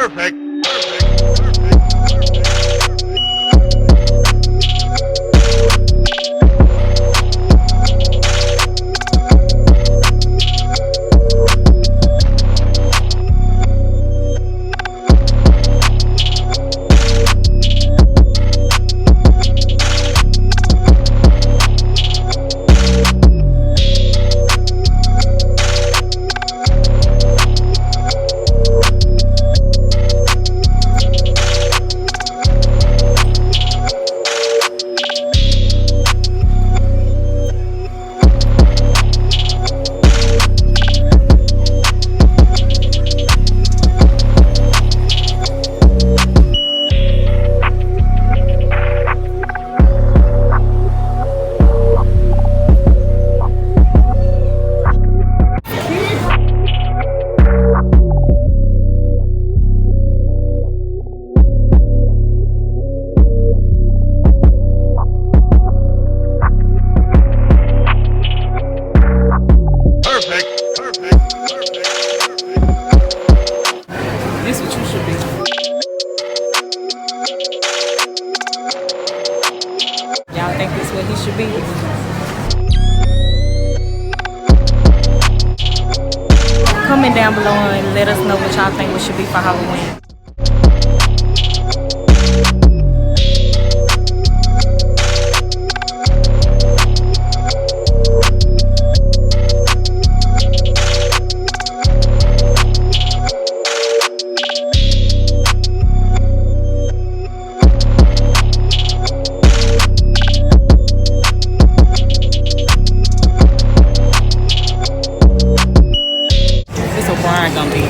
Perfect. This what you should be. Y'all think this what he should be? Comment down below and let us know what y'all think we should be for Halloween. Gonna be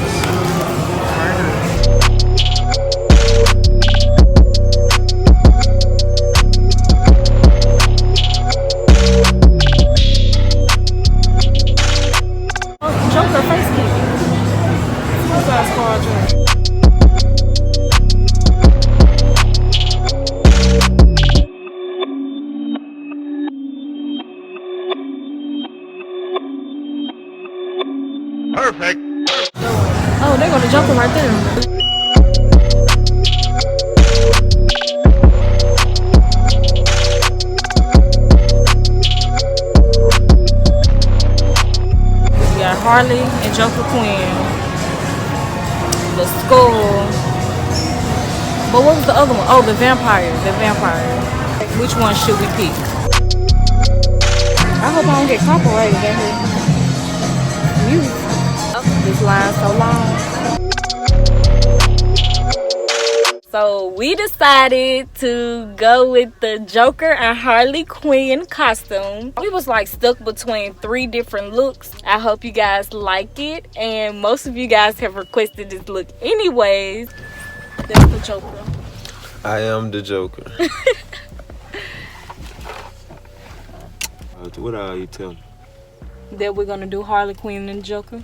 Joker face kick. What's that squad joint? Perfect. Oh, they're gonna jump him right there. We got Harley and Joker Quinn. The skull. But what was the other one? Oh, the vampire. The vampire. Which one should we pick? I hope I don't get copyrighted in here. Music. This line so long. So we decided to go with the Joker and Harley Quinn costume. We was like stuck between 3 different looks. I hope you guys like it, and most of you guys have requested this look anyways. That's the Joker. I am the Joker. What are you telling? That we're gonna do Harley Quinn and Joker.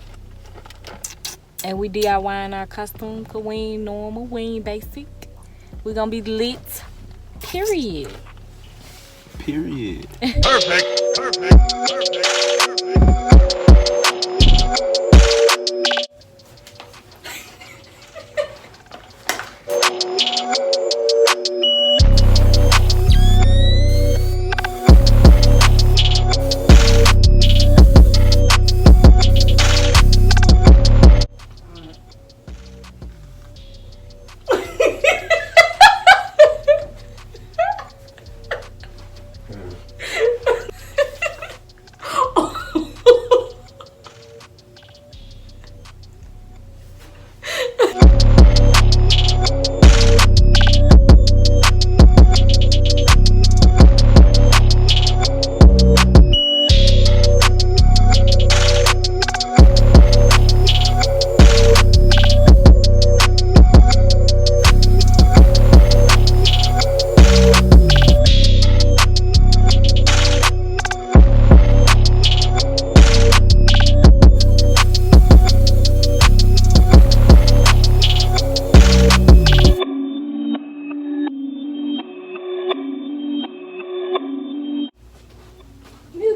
And we DIYing our costume because we ain't normal, we ain't basic. We're gonna be lit, period. Period. Perfect. Perfect. Perfect.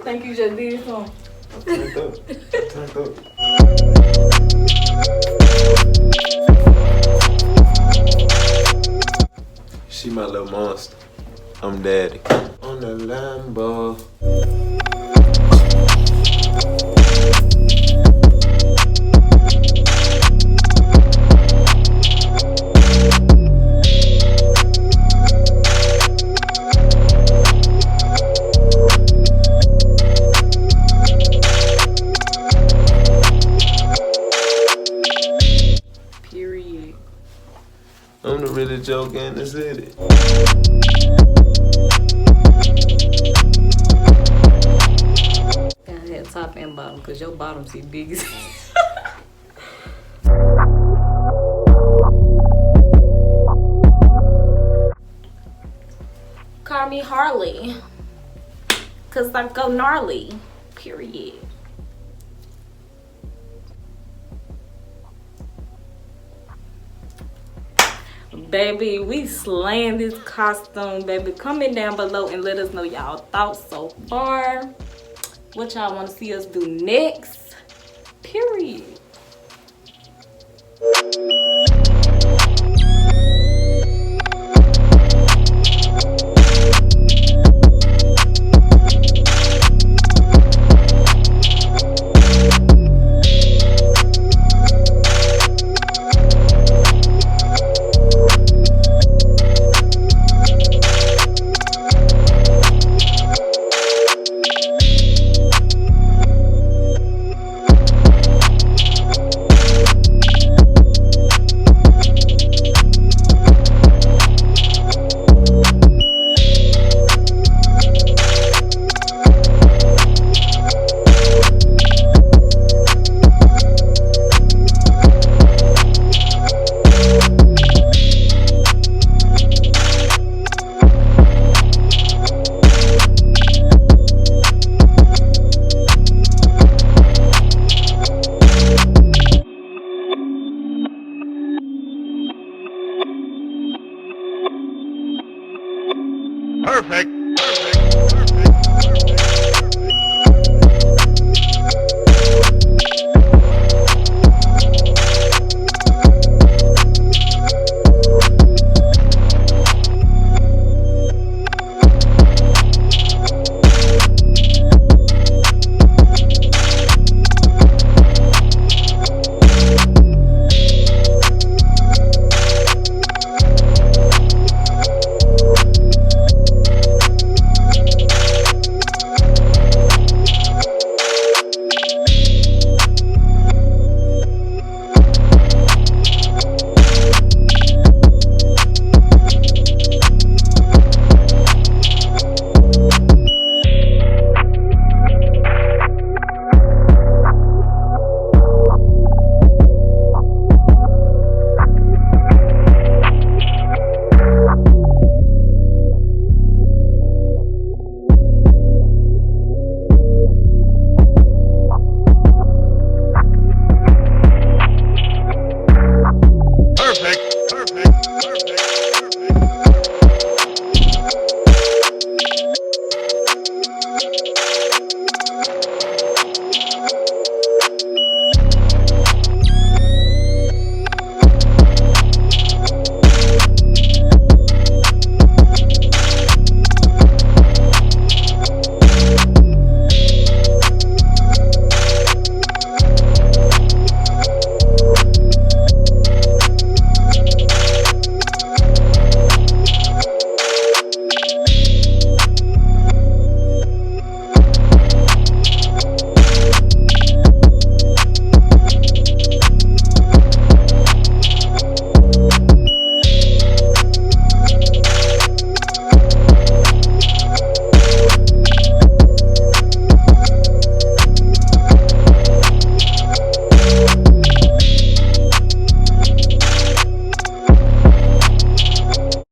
think you just did something. Turned up. Turned up. monster. I'm daddy. On the Lambo. Period. I'm the really joker in the city. Gotta have top and bottom because your bottom see big as Call me Harley. Cause I go gnarly. Period. Baby, we slaying this costume, baby. Comment down below and let us know y'all thoughts so far. What y'all want to see us do next. Period.